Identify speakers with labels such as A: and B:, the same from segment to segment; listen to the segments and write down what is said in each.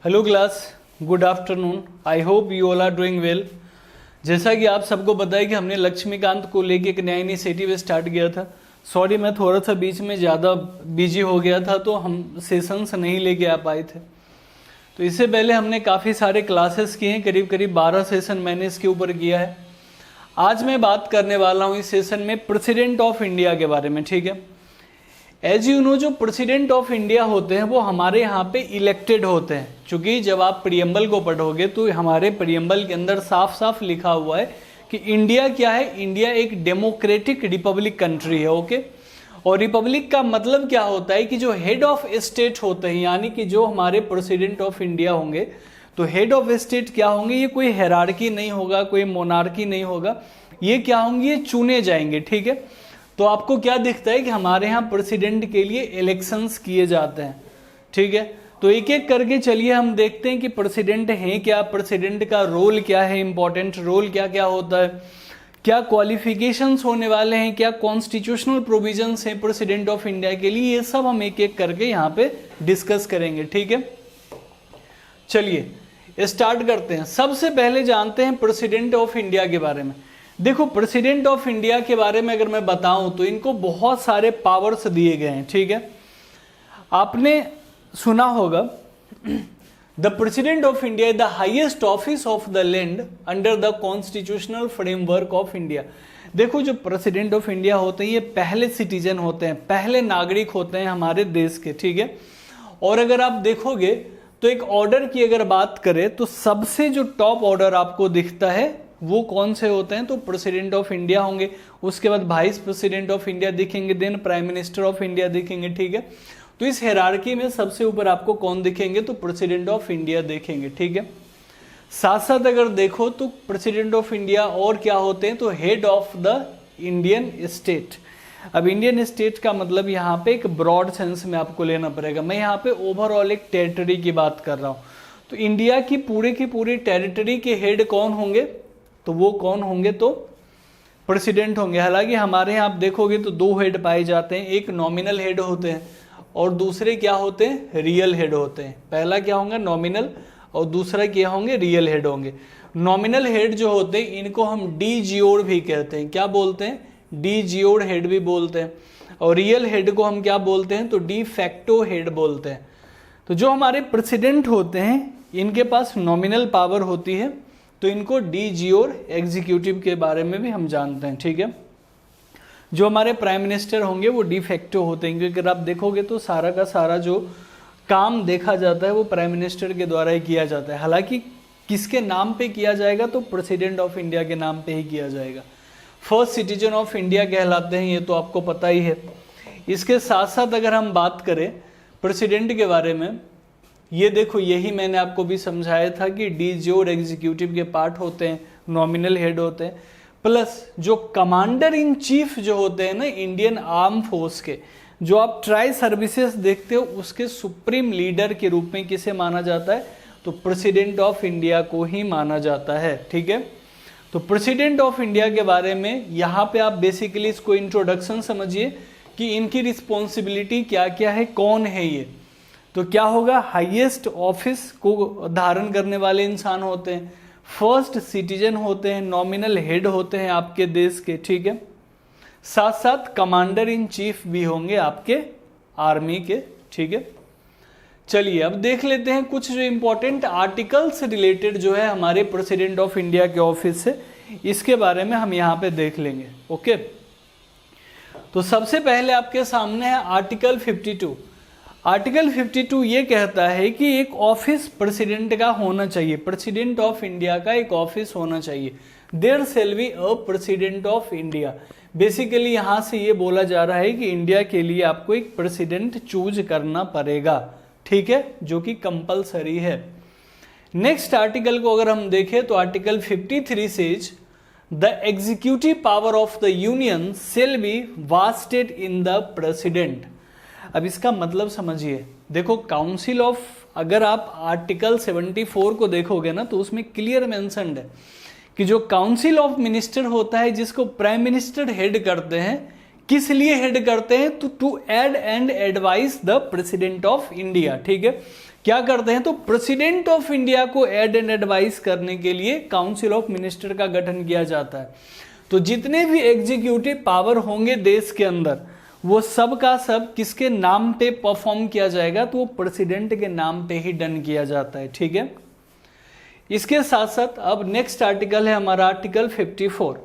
A: Hello class, good afternoon. I hope you all are doing well. जैसा कि आप सबको पता है कि हमने लक्ष्मीकांत को लेके एक नया इनिशिएटिव स्टार्ट किया था। सॉरी, मैं थोड़ा सा बीच में ज़्यादा बिजी हो गया था तो हम सेशंस नहीं लेके आ पाए थे। तो इससे पहले हमने काफ़ी सारे क्लासेस किए हैं, करीब करीब 12 सेशन मैंने इसके ऊपर किया है। आज मैं बात करने वाला हूँ इस सेशन में प्रेसिडेंट ऑफ इंडिया के बारे में। ठीक है, एज यू नो, जो प्रेसिडेंट ऑफ इंडिया होते हैं वो हमारे यहाँ पे इलेक्टेड होते हैं। क्योंकि जब आप प्रियम्बल को पढ़ोगे तो हमारे प्रियम्बल के अंदर साफ साफ लिखा हुआ है कि इंडिया क्या है, इंडिया एक डेमोक्रेटिक रिपब्लिक कंट्री है। ओके, और रिपब्लिक का मतलब क्या होता है कि जो हेड ऑफ स्टेट होते हैं, यानी कि जो हमारे प्रेसिडेंट ऑफ इंडिया होंगे, तो हेड ऑफ स्टेट क्या होंगे, ये कोई हेरार्की नहीं होगा, कोई मोनार्की नहीं होगा, ये क्या होंगे, ये चुने जाएंगे। ठीक है, तो आपको क्या दिखता है कि हमारे यहाँ प्रेसिडेंट के लिए इलेक्शंस किए जाते हैं। ठीक है, तो एक एक करके चलिए हम देखते हैं कि प्रेसिडेंट है क्या, प्रेसिडेंट का रोल क्या है, इंपॉर्टेंट रोल क्या क्या होता है, क्या क्वालिफिकेशंस होने वाले हैं, क्या कॉन्स्टिट्यूशनल प्रोविजंस हैं प्रेसिडेंट ऑफ इंडिया के लिए, ये सब हम एक एक करके यहाँ पे डिस्कस करेंगे। ठीक है, चलिए स्टार्ट करते हैं। सबसे पहले जानते हैं प्रेसिडेंट ऑफ इंडिया के बारे में। देखो, प्रेसिडेंट ऑफ इंडिया के बारे में अगर मैं बताऊं तो इनको बहुत सारे पावर्स दिए गए हैं। ठीक है, आपने सुना होगा the president of India is the highest office of the land under the constitutional framework of India. देखो, जो प्रेसिडेंट ऑफ इंडिया होते हैं ये पहले सिटीजन होते हैं, पहले नागरिक होते हैं हमारे देश के। ठीक है, और अगर आप देखोगे तो एक ऑर्डर की अगर बात करें तो सबसे जो टॉप ऑर्डर आपको दिखता है वो कौन से होते हैं, तो प्रेसिडेंट ऑफ इंडिया होंगे, उसके बाद वाइस प्रेसिडेंट ऑफ इंडिया दिखेंगे, then prime minister of India दिखेंगे। ठीक है, तो इस हायरार्की में सबसे ऊपर आपको कौन दिखेंगे, तो प्रेसिडेंट ऑफ इंडिया देखेंगे। ठीक है, साथ साथ अगर देखो तो प्रेसिडेंट ऑफ इंडिया और क्या होते हैं, तो head of the Indian state. अब इंडियन स्टेट का मतलब यहाँ पे एक ब्रॉड सेंस में आपको लेना पड़ेगा। मैं यहाँ पे ओवरऑल एक टेरिटरी की बात कर रहा हूँ। तो इंडिया की पूरी टेरिटरी के हेड कौन होंगे, तो वो कौन होंगे, तो प्रेसिडेंट होंगे। हालांकि हमारे यहाँ आप देखोगे तो दो हेड पाए जाते हैं, एक नॉमिनल हेड होते हैं और दूसरे क्या होते हैं, रियल हेड होते हैं। पहला क्या होंगे, नॉमिनल, और दूसरा क्या होंगे, रियल हेड होंगे। नॉमिनल हेड जो होते हैं इनको हम डी जियोड भी कहते हैं। क्या बोलते हैं, डी जियोड हेड भी बोलते हैं। और रियल हेड को हम क्या बोलते हैं, तो डी फैक्टो हेड बोलते हैं। तो जो हमारे प्रेसिडेंट होते हैं इनके पास नॉमिनल पावर होती है, तो इनको डी जियोड एग्जीक्यूटिव के बारे में भी हम जानते हैं। ठीक है, जो हमारे प्राइम मिनिस्टर होंगे वो डी फैक्टो होते हैं, क्योंकि अगर आप देखोगे तो सारा का सारा जो काम देखा जाता है वो प्राइम मिनिस्टर के द्वारा ही किया जाता है। हालांकि किसके नाम पे किया जाएगा, तो प्रेसिडेंट ऑफ इंडिया के नाम पे ही किया जाएगा। फर्स्ट सिटीजन ऑफ इंडिया कहलाते हैं, ये तो आपको पता ही है। इसके साथ साथ अगर हम बात करें प्रेसिडेंट के बारे में, ये देखो, यही मैंने आपको भी समझाया था कि डी जियोड एग्जीक्यूटिव के पार्ट होते हैं, नॉमिनल हेड होते हैं, प्लस जो कमांडर इन चीफ जो होते हैं ना इंडियन आर्म फोर्स के, जो आप ट्राई सर्विसेज देखते हो उसके सुप्रीम लीडर के रूप में किसे माना जाता है, तो प्रेसिडेंट ऑफ इंडिया को ही माना जाता है। ठीक है, तो प्रेसिडेंट ऑफ इंडिया के बारे में यहाँ पे आप बेसिकली इसको इंट्रोडक्शन समझिए कि इनकी रिस्पॉन्सिबिलिटी क्या क्या है, कौन है ये। तो क्या होगा, हाईएस्ट ऑफिस को धारण करने वाले इंसान होते हैं, फर्स्ट सिटीजन होते हैं, नॉमिनल हेड होते हैं आपके देश के। ठीक है, साथ साथ कमांडर इन चीफ भी होंगे आपके आर्मी के। ठीक है, चलिए अब देख लेते हैं कुछ जो इंपॉर्टेंट आर्टिकल्स रिलेटेड जो है हमारे प्रेसिडेंट ऑफ इंडिया के ऑफिस से, इसके बारे में हम यहाँ पे देख लेंगे। ओके, तो सबसे पहले आपके सामने है आर्टिकल 52। आर्टिकल 52 ये कहता है कि एक ऑफिस प्रेसिडेंट का होना चाहिए, प्रेसिडेंट ऑफ इंडिया का एक ऑफिस होना चाहिए। There shall be a president of India. Basically यहाँ से ये बोला जा रहा है कि इंडिया के लिए आपको एक प्रेसिडेंट चूज करना पड़ेगा। ठीक है, जो कि कंपलसरी है। नेक्स्ट आर्टिकल को अगर हम देखें तो article 53 says the executive power of the union shall be wasted in the president. अब इसका मतलब समझिए, देखो काउंसिल ऑफ, अगर आप आर्टिकल 74 को देखोगे ना तो उसमें क्लियर मेंशन्ड है कि जो काउंसिल ऑफ मिनिस्टर होता है जिसको प्राइम मिनिस्टर हेड करते हैं, किस लिए हेड करते हैं, तो to aid and advise the president of India. ठीक है, क्या करते हैं, तो प्रेसिडेंट ऑफ इंडिया को एड एंड एडवाइस करने के लिए काउंसिल ऑफ मिनिस्टर का गठन किया जाता है। तो जितने भी एग्जीक्यूटिव पावर होंगे देश के अंदर, वो सब का सब किसके नाम पे परफॉर्म किया जाएगा, तो वो प्रेसिडेंट के नाम पे ही डन किया जाता है। ठीक है, इसके साथ साथ अब नेक्स्ट आर्टिकल है हमारा आर्टिकल 54।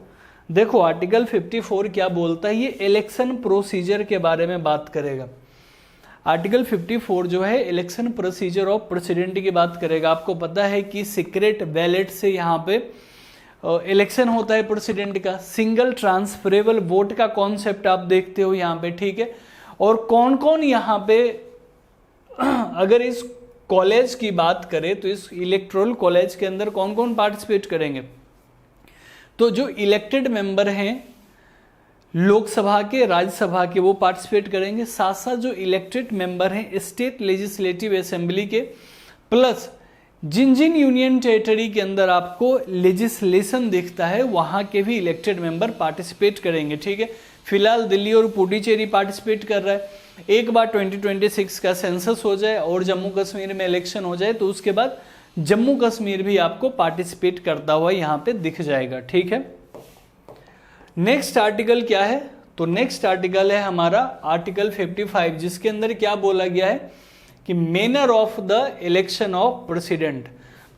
A: देखो आर्टिकल 54 क्या बोलता है, ये इलेक्शन प्रोसीजर के बारे में बात करेगा। आर्टिकल 54 जो है इलेक्शन प्रोसीजर ऑफ प्रेसिडेंट की बात करेगा। आपको पता है कि सीक्रेट बैलेट से यहाँ पे इलेक्शन होता है प्रेसिडेंट का। सिंगल ट्रांसफरेबल वोट का कॉन्सेप्ट आप देखते हो यहाँ पे, ठीक है। और कौन कौन यहाँ पे अगर इस कॉलेज की बात करें तो इस इलेक्टोरल कॉलेज के अंदर कौन कौन पार्टिसिपेट करेंगे, तो जो इलेक्टेड मेंबर हैं लोकसभा के, राज्यसभा के, वो पार्टिसिपेट करेंगे। साथ साथ जो इलेक्टेड मेंबर हैं स्टेट लेजिस्लेटिव असेंबली के, प्लस जिन जिन यूनियन टेरिटरी के अंदर आपको लेजिस्लेशन दिखता है वहां के भी इलेक्टेड मेंबर पार्टिसिपेट करेंगे। ठीक है, फिलहाल दिल्ली और पुडुचेरी पार्टिसिपेट कर रहा है। एक बार 2026 का सेंसस हो जाए और जम्मू कश्मीर में इलेक्शन हो जाए तो उसके बाद जम्मू कश्मीर भी आपको पार्टिसिपेट करता हुआ यहाँ पे दिख जाएगा। ठीक है, नेक्स्ट आर्टिकल क्या है, तो नेक्स्ट आर्टिकल है हमारा आर्टिकल 55, जिसके अंदर क्या बोला गया है कि manner of the election of president.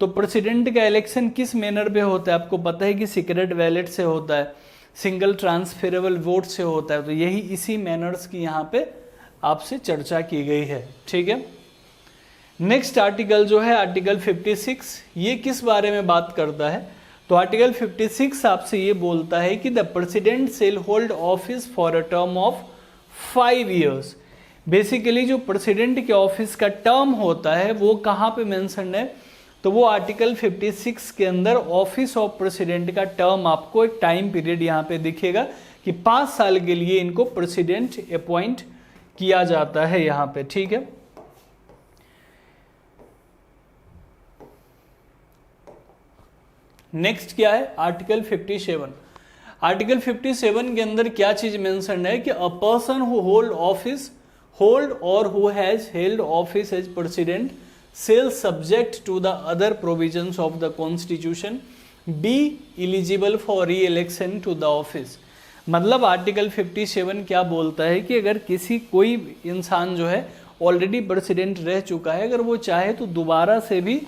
A: तो प्रेसिडेंट का इलेक्शन किस मैनर पे होता है, आपको पता है कि सीक्रेट बैलेट से होता है, सिंगल ट्रांसफरेबल वोट से होता है। तो यही इसी मैनर्स की यहाँ पे आपसे चर्चा की गई है। ठीक है, नेक्स्ट आर्टिकल जो है आर्टिकल 56, ये किस बारे में बात करता है, तो आर्टिकल 56 आपसे ये बोलता है कि the president shell hold office for a term of 5 years। Basically जो प्रेसिडेंट के ऑफिस का टर्म होता है वो कहाँ पे मेंशन है, तो वो आर्टिकल 56 के अंदर ऑफिस ऑफ प्रेसिडेंट का टर्म आपको एक टाइम पीरियड यहाँ पे दिखेगा कि 5 साल के लिए इनको प्रेसिडेंट अपॉइंट किया जाता है यहाँ पे। ठीक है, नेक्स्ट क्या है आर्टिकल 57। आर्टिकल 57 के अंदर क्या चीज मेंशन है कि अ पर्सन हु होल्ड और who has held office as president shall subject to the other provisions of the constitution be eligible for re-election to the office। मतलब आर्टिकल 57 क्या बोलता है कि अगर कोई इंसान जो है ऑलरेडी प्रेसिडेंट रह चुका है, अगर वो चाहे तो दोबारा से भी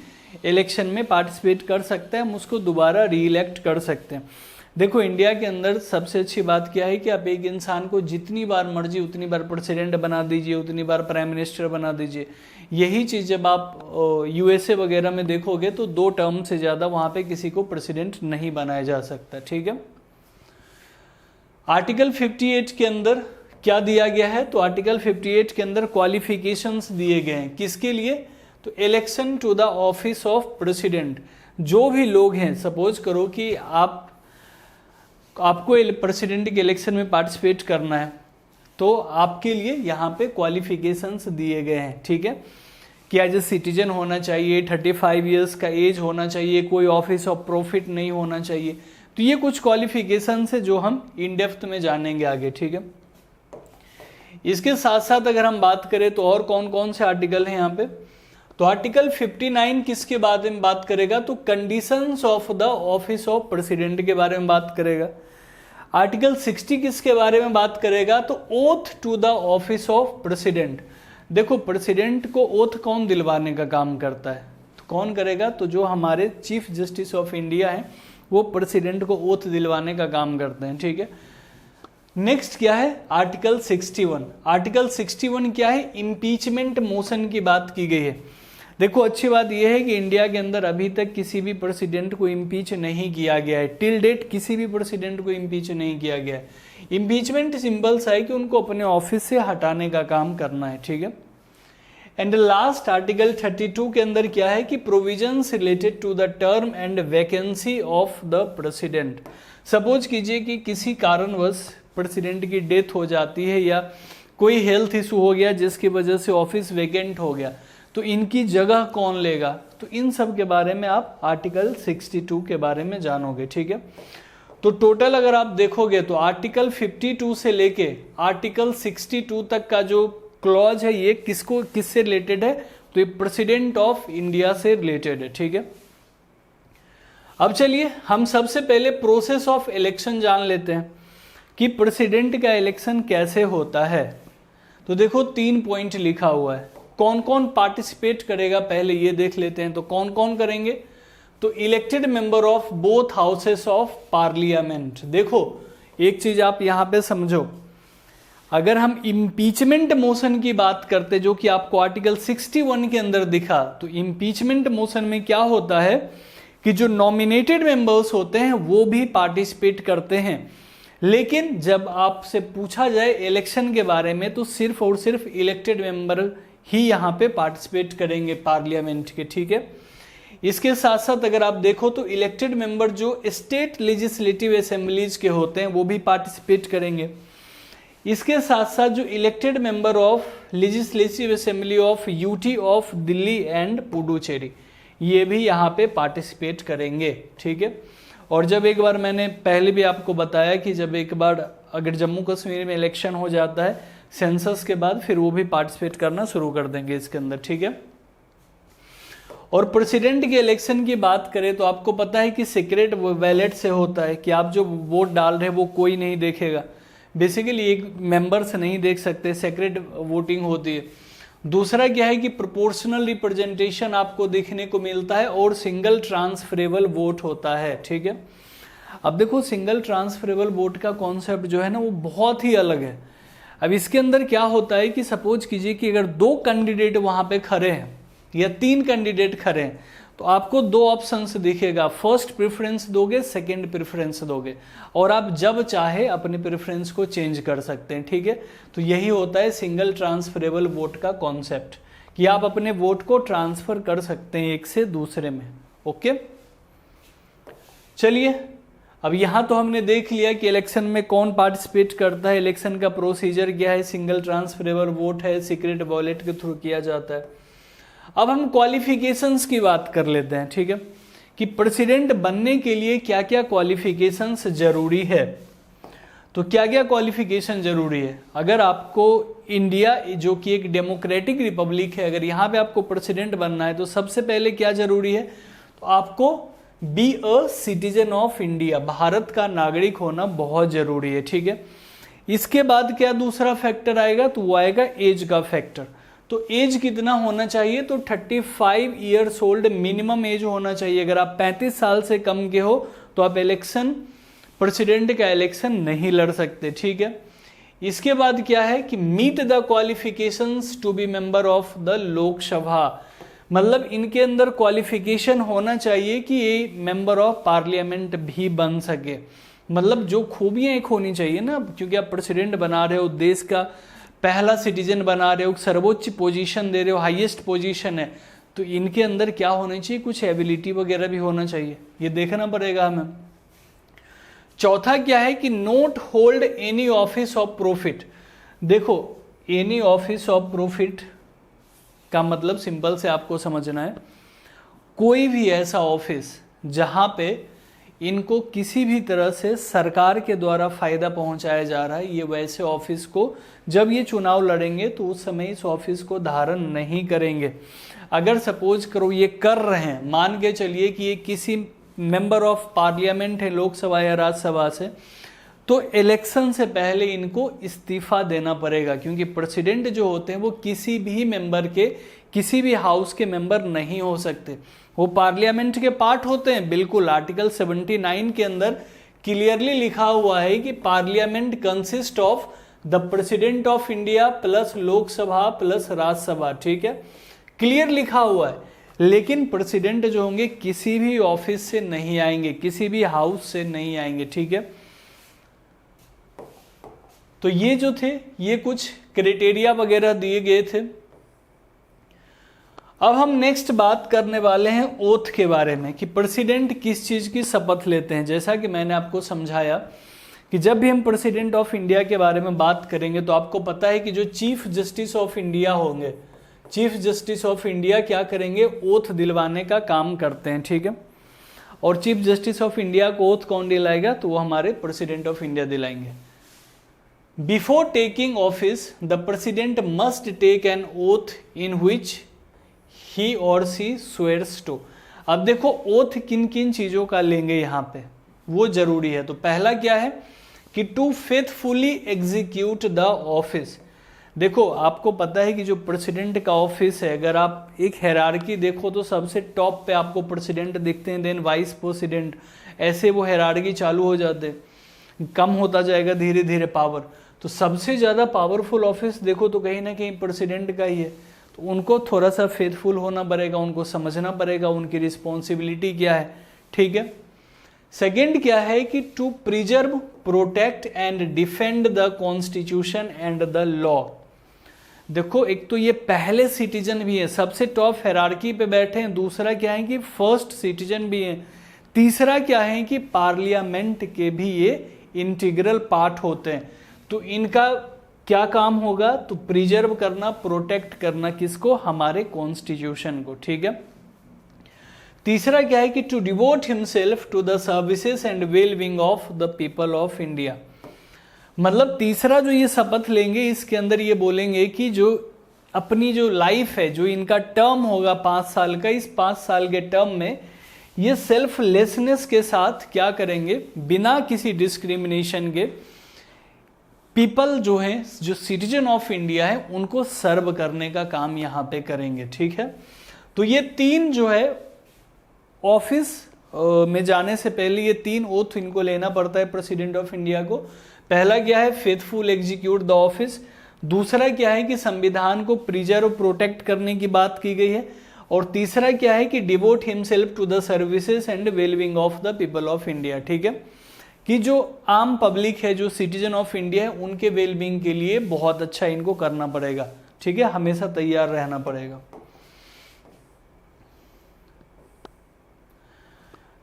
A: इलेक्शन में पार्टिसिपेट कर सकता है, हम उसको दोबारा री इलेक्ट कर सकते हैं। देखो इंडिया के अंदर सबसे अच्छी बात क्या है कि आप एक इंसान को जितनी बार मर्जी उतनी बार प्रेसिडेंट बना दीजिए, उतनी बार प्राइम मिनिस्टर बना दीजिए। यही चीज़ जब आप यूएसए वगैरह में देखोगे तो 2 टर्म से ज़्यादा वहाँ पे किसी को प्रेसिडेंट नहीं बनाया जा सकता। ठीक है, आर्टिकल 58 के अंदर क्या दिया गया है, तो आर्टिकल 58 के अंदर क्वालिफिकेशंस दिए गए हैं किसके लिए, तो election to the office of president. जो भी लोग हैं, सपोज करो कि आपको प्रेसिडेंट के इलेक्शन में पार्टिसिपेट करना है, तो आपके लिए यहाँ पे क्वालिफिकेशंस दिए गए हैं। ठीक है, कि एज ए सिटीजन होना चाहिए, 35 ईयर्स का एज होना चाहिए, कोई ऑफिस ऑफ प्रॉफिट नहीं होना चाहिए। तो ये कुछ क्वालिफिकेशंस है जो हम इन डेप्थ में जानेंगे आगे। ठीक है, इसके साथ साथ अगर हम बात करें तो और कौन कौन से आर्टिकल हैं यहाँ पे, तो आर्टिकल 59 किसके बारे में बात करेगा, तो conditions of the office of president के बारे में बात करेगा। आर्टिकल 60 किसके बारे में बात करेगा, तो oath to the office of president. देखो प्रेसिडेंट को ओथ कौन दिलवाने का काम करता है, तो कौन करेगा, तो जो हमारे चीफ जस्टिस ऑफ इंडिया हैं वो प्रेसिडेंट को ओथ दिलवाने का काम करते हैं। ठीक है, नेक्स्ट क्या है आर्टिकल 61। आर्टिकल 61 क्या है, इम्पीचमेंट मोशन की बात की गई है। देखो अच्छी बात यह है कि इंडिया के अंदर अभी तक किसी भी प्रेसिडेंट को इम्पीच नहीं किया गया है, टिल डेट किसी भी प्रेसिडेंट को इम्पीच नहीं किया गया है। इम्पीचमेंट सिंबल्स है कि उनको अपने ऑफिस से हटाने का काम करना है। ठीक है, एंड लास्ट आर्टिकल 32 के अंदर क्या है कि provisions related to the term and vacancy of the president. Suppose कीजिए कि किसी कारणवश प्रेसिडेंट की डेथ हो जाती है या कोई हेल्थ इशू हो गया जिसकी वजह से ऑफिस वैकेंट हो गया, तो इनकी जगह कौन लेगा, तो इन सब के बारे में आप आर्टिकल 62 के बारे में जानोगे। ठीक है, तो टोटल अगर आप देखोगे तो आर्टिकल 52 से लेके आर्टिकल 62 तक का जो क्लॉज है ये किससे रिलेटेड है, तो ये प्रेसिडेंट ऑफ इंडिया से रिलेटेड है, ठीक है। अब चलिए हम सबसे पहले प्रोसेस ऑफ इलेक्शन जान लेते हैं कि प्रेसिडेंट का इलेक्शन कैसे होता है। तो देखो 3 पॉइंट लिखा हुआ है, कौन कौन पार्टिसिपेट करेगा पहले ये देख लेते हैं। तो कौन कौन करेंगे, तो elected member of both houses of parliament. देखो एक चीज आप यहां पे समझो, अगर हम इम्पीचमेंट मोशन की बात करते जो कि आपको आर्टिकल 61 के अंदर दिखा, तो इम्पीचमेंट मोशन में क्या होता है कि जो नॉमिनेटेड मेंबर्स होते हैं वो भी पार्टिसिपेट करते हैं, लेकिन जब आपसे पूछा जाए इलेक्शन के बारे में तो सिर्फ और सिर्फ इलेक्टेड मेंबर ही यहाँ पे पार्टिसिपेट करेंगे पार्लियामेंट के, ठीक है। इसके साथ साथ अगर आप देखो तो इलेक्टेड मेंबर जो स्टेट लेजिस्लेटिव असेंबलीज के होते हैं वो भी पार्टिसिपेट करेंगे। इसके साथ साथ जो elected member of legislative assembly of UT of Delhi and Puducherry, ये भी यहाँ पे पार्टिसिपेट करेंगे, ठीक है। और जब एक बार मैंने पहले भी आपको बताया कि जब एक बार अगर जम्मू कश्मीर में इलेक्शन हो जाता है सेंसस के बाद, फिर वो भी पार्टिसिपेट करना शुरू कर देंगे इसके अंदर, ठीक है। और प्रेसिडेंट के इलेक्शन की बात करें तो आपको पता है कि सीक्रेट बैलेट से होता है कि आप जो वोट डाल रहे हैं वो कोई नहीं देखेगा, बेसिकली एक मेंबर से नहीं देख सकते, सीक्रेट वोटिंग होती है। दूसरा क्या है कि प्रोपोर्शनल रिप्रेजेंटेशन आपको देखने को मिलता है और सिंगल ट्रांसफरेबल वोट होता है, ठीक है। अब देखो सिंगल ट्रांसफरेबल वोट का कॉन्सेप्ट जो है ना वो बहुत ही अलग है। अब इसके अंदर क्या होता है कि सपोज कीजिए कि अगर 2 कैंडिडेट वहां पे खड़े हैं या 3 कैंडिडेट खड़े हैं तो आपको 2 ऑप्शंस दिखेगा, फर्स्ट प्रेफरेंस दोगे, सेकंड प्रेफरेंस दोगे, और आप जब चाहे अपने प्रेफरेंस को चेंज कर सकते हैं, ठीक है। तो यही होता है सिंगल ट्रांसफरेबल वोट का कॉन्सेप्ट कि आप अपने वोट को ट्रांसफर कर सकते हैं एक से दूसरे में, ओके। चलिए अब यहां तो हमने देख लिया कि इलेक्शन में कौन पार्टिसिपेट करता है, इलेक्शन का प्रोसीजर क्या है, सिंगल ट्रांसफरेबल वोट है, सीक्रेट बैलेट के थ्रू किया जाता है। अब हम क्वालिफिकेशंस की बात कर लेते हैं, ठीक है, कि प्रेसिडेंट बनने के लिए क्या क्या क्वालिफिकेशंस जरूरी है। तो क्या क्या क्वालिफिकेशन जरूरी है, अगर आपको इंडिया जो कि एक डेमोक्रेटिक रिपब्लिक है, अगर यहाँ पे आपको प्रेसिडेंट बनना है तो सबसे पहले क्या जरूरी है, तो आपको be a citizen of India, Bharat का नागरिक होना बहुत जरूरी है, ठीक है। इसके बाद क्या दूसरा फैक्टर आएगा, तो वो आएगा एज का फैक्टर। तो एज कितना होना चाहिए, तो 35 ईयर्स ओल्ड मिनिमम एज होना चाहिए। अगर आप 35 साल से कम के हो तो आप इलेक्शन, प्रेसिडेंट का इलेक्शन नहीं लड़ सकते, ठीक है। इसके बाद क्या है कि meet the qualifications to be member of the Lok Sabha, मतलब इनके अंदर क्वालिफिकेशन होना चाहिए कि ये मेंबर ऑफ पार्लियामेंट भी बन सके। मतलब जो खूबियां एक होनी चाहिए ना, क्योंकि आप प्रेसिडेंट बना रहे हो, देश का पहला सिटीजन बना रहे हो, सर्वोच्च पोजीशन दे रहे हो, हाईएस्ट पोजीशन है, तो इनके अंदर क्या होना चाहिए, कुछ एबिलिटी वगैरह भी होना चाहिए, ये देखना पड़ेगा हमें। चौथा क्या है कि note hold any office of profit. देखो एनी ऑफिस ऑफ प्रॉफिट का मतलब सिंपल से आपको समझना है, कोई भी ऐसा ऑफिस जहां पे इनको किसी भी तरह से सरकार के द्वारा फायदा पहुंचाया जा रहा है, ये वैसे ऑफिस को जब ये चुनाव लड़ेंगे तो उस समय इस ऑफिस को धारण नहीं करेंगे। अगर सपोज करो ये कर रहे हैं, मान के चलिए कि ये किसी मेंबर ऑफ पार्लियामेंट है लोकसभा या राज्यसभा से, तो इलेक्शन से पहले इनको इस्तीफा देना पड़ेगा, क्योंकि प्रेसिडेंट जो होते हैं वो किसी भी मेंबर के, किसी भी हाउस के मेंबर नहीं हो सकते, वो पार्लियामेंट के पार्ट होते हैं। बिल्कुल आर्टिकल 79 के अंदर क्लियरली लिखा हुआ है कि parliament consist of the president of India plus Lok Sabha plus Rajya Sabha, ठीक है, क्लियर लिखा हुआ है। लेकिन प्रेसिडेंट जो होंगे किसी भी ऑफिस से नहीं आएंगे, किसी भी हाउस से नहीं आएंगे, ठीक है। तो ये जो थे ये कुछ क्राइटेरिया वगैरह दिए गए थे। अब हम नेक्स्ट बात करने वाले हैं ओथ के बारे में कि प्रेसिडेंट किस चीज की शपथ लेते हैं। जैसा कि मैंने आपको समझाया कि जब भी हम प्रेसिडेंट ऑफ इंडिया के बारे में बात करेंगे तो आपको पता है कि जो चीफ जस्टिस ऑफ इंडिया होंगे, चीफ जस्टिस ऑफ इंडिया क्या करेंगे, ओथ दिलवाने का काम करते हैं, ठीक है। और चीफ जस्टिस ऑफ इंडिया को ओथ कौन दिलाएगा, तो वो हमारे प्रेसिडेंट ऑफ इंडिया दिलाएंगे। Before taking office the president must take an oath in which he or she swears to. अब देखो ओथ किन किन चीजों का लेंगे यहाँ पे, वो जरूरी है। तो पहला क्या है कि to faithfully execute the office. देखो आपको पता है कि जो प्रेसिडेंट का ऑफिस है, अगर आप एक हायरार्की देखो तो सबसे टॉप पे आपको प्रेसिडेंट दिखते हैं, देन वाइस प्रेसिडेंट, ऐसे वो हायरार्की चालू हो जाते हैं, कम होता जाएगा धीरे धीरे पावर। तो सबसे ज्यादा पावरफुल ऑफिस देखो तो कहीं ना कहीं प्रेसिडेंट का ही है। तो उनको थोड़ा सा फेथफुल होना पड़ेगा, उनको समझना पड़ेगा उनकी रिस्पॉन्सिबिलिटी क्या है, ठीक है। सेकेंड क्या है कि to preserve, protect and defend the constitution and the law. देखो एक तो ये पहले सिटीजन भी है, सबसे टॉप हायरार्की पे बैठे हैं। दूसरा क्या है कि फर्स्ट सिटीजन भी है। तीसरा क्या है कि पार्लियामेंट के भी ये इंटीग्रल पार्ट होते हैं। तो इनका क्या काम होगा, तो प्रिजर्व करना, प्रोटेक्ट करना, किसको, हमारे कॉन्स्टिट्यूशन को, ठीक है। तीसरा क्या है कि to devote himself to the services and well being of the people of India. मतलब तीसरा जो ये शपथ लेंगे, इसके अंदर ये बोलेंगे कि जो अपनी जो लाइफ है, जो इनका टर्म होगा 5 साल का, इस 5 साल के टर्म में ये सेल्फलेसनेस के साथ क्या करेंगे, बिना किसी डिस्क्रिमिनेशन के पीपल जो हैं, जो सिटीजन ऑफ इंडिया है, उनको सर्व करने का काम यहाँ पे करेंगे, ठीक है। तो ये 3 जो है ऑफिस में जाने से पहले ये 3 ओथ इनको लेना पड़ता है प्रेसिडेंट ऑफ इंडिया को। पहला क्या है, फेथफुल एग्जीक्यूट द ऑफिस। दूसरा क्या है कि संविधान को प्रिजर्व, प्रोटेक्ट करने की बात की गई है। और तीसरा क्या है कि devote himself to the services and wellbeing of the people of India, ठीक है। कि जो आम पब्लिक है, जो सिटीजन ऑफ इंडिया है, उनके वेलबींग के लिए बहुत अच्छा इनको करना पड़ेगा, ठीक है, हमेशा तैयार रहना पड़ेगा।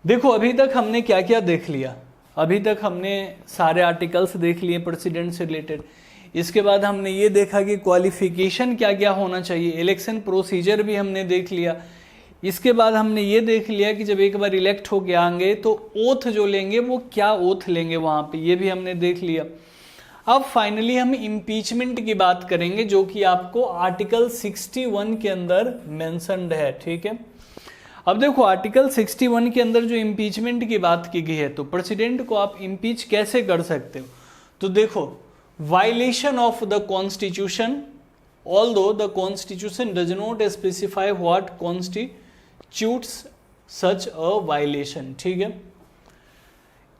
A: देखो अभी तक हमने क्या क्या देख लिया, अभी तक हमने सारे आर्टिकल्स देख लिए प्रेसिडेंट से रिलेटेड। इसके बाद हमने ये देखा कि क्वालिफिकेशन क्या क्या होना चाहिए, इलेक्शन प्रोसीजर भी हमने देख लिया। इसके बाद हमने ये देख लिया कि जब एक बार इलेक्ट होके आएंगे तो ओथ जो लेंगे वो क्या ओथ लेंगे वहां पे, ये भी हमने देख लिया। अब फाइनली हम इम्पीचमेंट की बात करेंगे, जो कि आपको आर्टिकल 61 के अंदर मेंशन्ड है, ठीक है। अब देखो आर्टिकल 61 के अंदर जो इम्पीचमेंट की बात की गई है, तो प्रेसिडेंट को आप इम्पीच कैसे कर सकते हो। तो देखो, violation of the constitution, although the constitution does not specify what constitutes such a violation, ठीक है।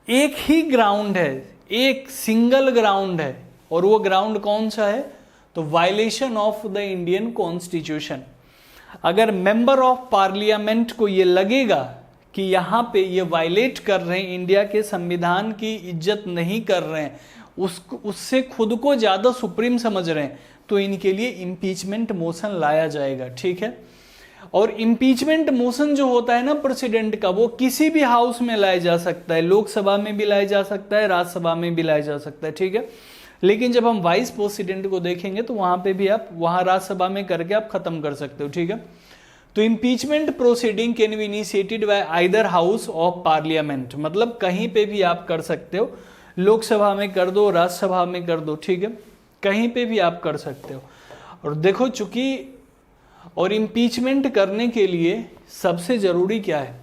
A: एक ही ग्राउंड है, एक सिंगल ग्राउंड है, और वो ग्राउंड कौन सा है, तो violation of the Indian constitution. अगर मेंबर ऑफ पार्लियामेंट को ये लगेगा कि यहाँ पे ये वायलेट कर रहे हैं, इंडिया के संविधान की इज्जत नहीं कर रहे हैं, उससे खुद को ज्यादा सुप्रीम समझ रहे हैं, तो इनके लिए इम्पीचमेंट मोशन लाया जाएगा, ठीक है। और इम्पीचमेंट मोशन जो होता है ना प्रेसिडेंट का, वो किसी भी हाउस में लाया जा सकता है, लोकसभा में भी लाया जा सकता है, राज्यसभा में भी लाया जा सकता है, ठीक है। लेकिन जब हम वाइस प्रेसिडेंट को देखेंगे तो वहां पे भी आप वहां राज्यसभा में करके आप खत्म कर सकते हो, ठीक है। तो impeachment proceeding can be initiated by either house of parliament, मतलब कहीं पे भी आप कर सकते हो, लोकसभा में कर दो, राज्यसभा में कर दो, ठीक है, कहीं पे भी आप कर सकते हो। और देखो चूंकि और इम्पीचमेंट करने के लिए सबसे जरूरी क्या है,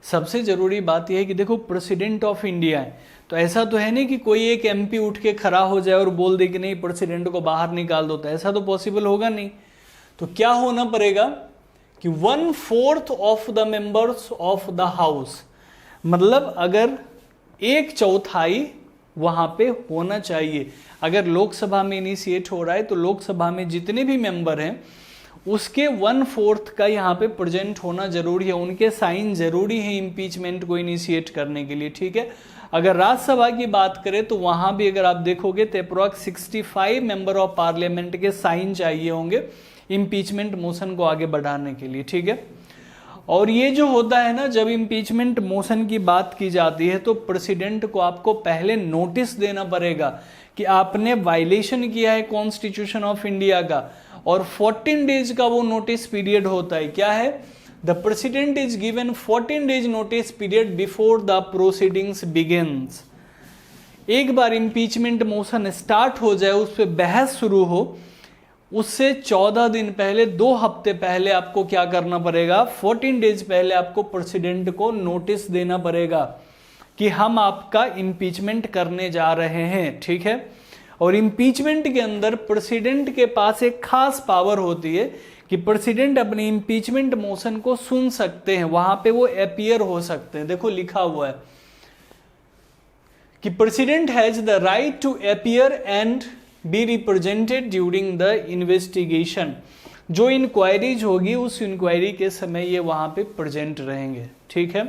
A: सबसे जरूरी बात यह है कि देखो प्रेसिडेंट ऑफ इंडिया है, तो ऐसा तो है नहीं कि कोई एक एमपी उठ के खड़ा हो जाए और बोल दे कि नहीं प्रेसिडेंट को बाहर निकाल दो, तो ऐसा तो पॉसिबल होगा नहीं। तो क्या होना पड़ेगा कि 1/4 of the members of the house, मतलब अगर 1/4 वहां पे होना चाहिए। अगर लोकसभा में इनिशिएट हो रहा है तो लोकसभा में जितने भी मेंबर हैं उसके 1/4 का यहाँ पे प्रेजेंट होना जरूरी है, उनके साइन जरूरी है इम्पीचमेंट को इनिशिएट करने के लिए, ठीक है। अगर राज्यसभा की बात करें तो वहां भी अगर आप देखोगे तो अप्रॉक्स 65 मेंबर ऑफ पार्लियामेंट के साइन चाहिए होंगे इम्पीचमेंट मोशन को आगे बढ़ाने के लिए, ठीक है। और ये जो होता है ना, जब इम्पीचमेंट मोशन की बात की जाती है तो प्रेसिडेंट को आपको पहले नोटिस देना पड़ेगा कि आपने वायलेशन किया है कॉन्स्टिट्यूशन ऑफ इंडिया का, और 14 डेज का वो नोटिस पीरियड होता है। क्या है, the president is given 14 days notice period before the proceedings begins. एक बार इम्पीचमेंट मोशन स्टार्ट हो जाए, उस पर बहस शुरू हो, उससे 14 दिन पहले, 2 हफ्ते पहले आपको क्या करना पड़ेगा, 14 डेज पहले आपको प्रेसिडेंट को नोटिस देना पड़ेगा कि हम आपका इम्पीचमेंट करने जा रहे हैं, ठीक है। और इम्पीचमेंट के अंदर प्रेसिडेंट के पास एक खास पावर होती है कि प्रेसिडेंट अपने इम्पीचमेंट मोशन को सुन सकते हैं, वहां पे वो अपीयर हो सकते हैं। देखो लिखा हुआ है कि president has the right to appear and be represented during the investigation. जो इंक्वायरीज होगी उस इंक्वायरी के समय ये वहां पे प्रेजेंट रहेंगे, ठीक है।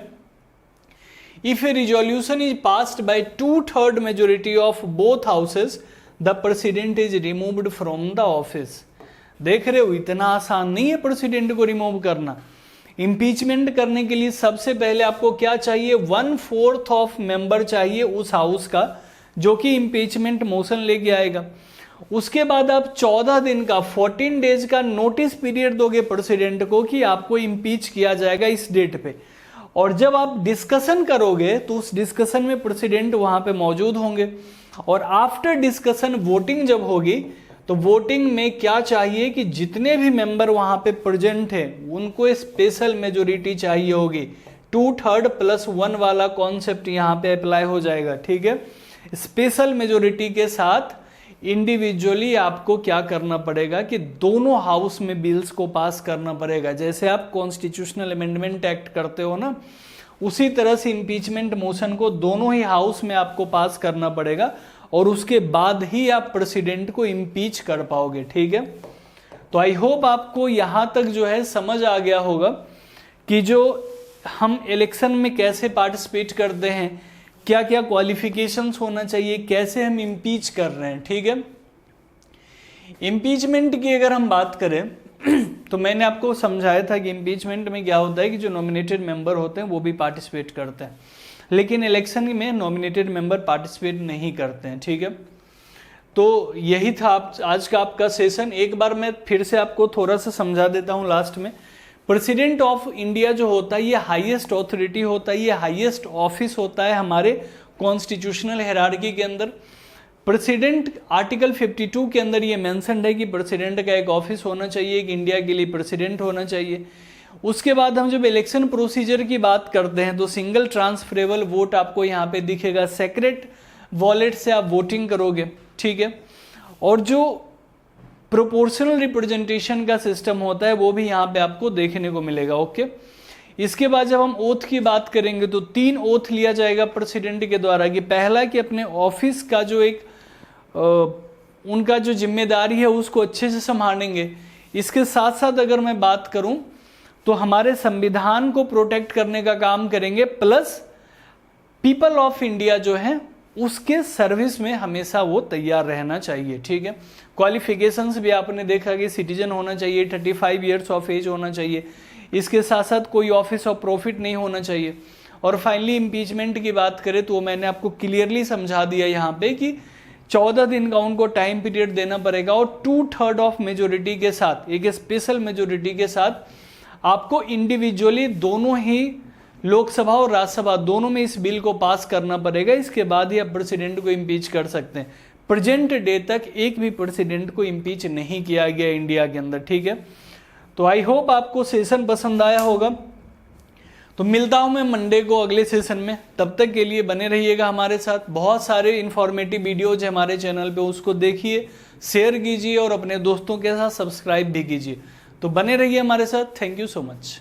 A: If A resolution is passed by 2/3 majority of both houses the president is removed from the office. देख रहे हो, इतना आसान नहीं है प्रेसिडेंट को रिमूव करना। इम्पीचमेंट करने के लिए सबसे पहले आपको क्या चाहिए, 1/4 ऑफ मेंबर चाहिए उस हाउस का जो कि इम्पीचमेंट मोशन लेके आएगा। उसके बाद आप 14 दिन का 14 डेज का नोटिस पीरियड दोगे प्रेसिडेंट को कि आपको इम्पीच किया जाएगा इस डेट पे। और जब आप डिस्कशन करोगे तो उस डिस्कशन में प्रेसिडेंट वहां पे मौजूद होंगे। और आफ्टर डिस्कशन वोटिंग जब होगी तो वोटिंग में क्या चाहिए कि जितने भी मेंबर वहां पे प्रेजेंट है उनको स्पेशल मेजोरिटी चाहिए होगी। 2/3 + 1 वाला कॉन्सेप्ट यहाँ पे अप्लाई हो जाएगा, ठीक है। स्पेशल मेजोरिटी के साथ इंडिविजुअली आपको क्या करना पड़ेगा कि दोनों हाउस में बिल्स को पास करना पड़ेगा। जैसे आप कॉन्स्टिट्यूशनल अमेंडमेंट एक्ट करते हो ना, उसी तरह से इम्पीचमेंट मोशन को दोनों ही हाउस में आपको पास करना पड़ेगा और उसके बाद ही आप प्रेसिडेंट को इम्पीच कर पाओगे, ठीक है। तो आई होप आपको यहां तक जो है समझ आ गया होगा कि जो हम इलेक्शन में कैसे पार्टिसिपेट करते हैं, क्या क्या क्वालिफिकेशंस होना चाहिए, कैसे हम इम्पीच कर रहे हैं, ठीक है। इम्पीचमेंट की अगर हम बात करें तो मैंने आपको समझाया था कि इम्पीचमेंट में क्या होता है कि जो नॉमिनेटेड मेंबर होते हैं वो भी पार्टिसिपेट करते हैं, लेकिन इलेक्शन में नॉमिनेटेड मेंबर पार्टिसिपेट नहीं करते हैं, ठीक है। तो यही था आज का आपका सेशन। एक बार मैं फिर से आपको थोड़ा सा समझा देता हूँ लास्ट में। प्रेसिडेंट ऑफ इंडिया जो होता है ये हाईएस्ट ऑथोरिटी होता है, ये हाईएस्ट ऑफिस होता है हमारे कॉन्स्टिट्यूशनल हायरार्की के अंदर। प्रेसिडेंट आर्टिकल 52 के अंदर ये मेंशन्ड है कि प्रेसिडेंट का एक ऑफिस होना चाहिए, एक इंडिया के लिए प्रेसिडेंट होना चाहिए। उसके बाद हम जब इलेक्शन प्रोसीजर की बात करते हैं तो सिंगल ट्रांसफरेबल वोट आपको यहाँ पे दिखेगा, सेक्रेट वॉलेट से आप वोटिंग करोगे, ठीक है। और जो प्रोपोर्शनल रिप्रेजेंटेशन का सिस्टम होता है वो भी यहाँ पे आपको देखने को मिलेगा, ओके। इसके बाद जब हम ओथ की बात करेंगे तो 3 ओथ लिया जाएगा प्रेसिडेंट के द्वारा कि पहला कि अपने ऑफिस का जो एक उनका जो जिम्मेदारी है उसको अच्छे से संभालेंगे। इसके साथ साथ अगर मैं बात करूं तो हमारे संविधान को प्रोटेक्ट करने का काम करेंगे, प्लस पीपल ऑफ इंडिया जो है उसके सर्विस में हमेशा वो तैयार रहना चाहिए, ठीक है। क्वालिफिकेशंस भी आपने देखा कि सिटीजन होना चाहिए, 35 ईयर्स ऑफ एज होना चाहिए, इसके साथ साथ कोई ऑफिस ऑफ प्रॉफिट नहीं होना चाहिए। और फाइनली इम्पीचमेंट की बात करें तो मैंने आपको क्लियरली समझा दिया यहाँ पे कि 14 दिन का उनको टाइम पीरियड देना पड़ेगा और 2/3 ऑफ मेजोरिटी के साथ, एक स्पेशल मेजोरिटी के साथ आपको इंडिविजुअली दोनों ही लोकसभा और राज्यसभा दोनों में इस बिल को पास करना पड़ेगा। इसके बाद ही आप प्रेसिडेंट को इम्पीच कर सकते हैं। प्रेजेंट डे तक एक भी प्रेसिडेंट को इम्पीच नहीं किया गया इंडिया के अंदर, ठीक है। तो आई होप आपको सेशन पसंद आया होगा। तो मिलता हूं मैं मंडे को अगले सेशन में, तब तक के लिए बने रहिएगा हमारे साथ। बहुत सारे इंफॉर्मेटिव वीडियोज है हमारे चैनल पे, उसको देखिए, शेयर कीजिए और अपने दोस्तों के साथ सब्सक्राइब भी कीजिए। तो बने रहिए हमारे साथ। Thank you so much.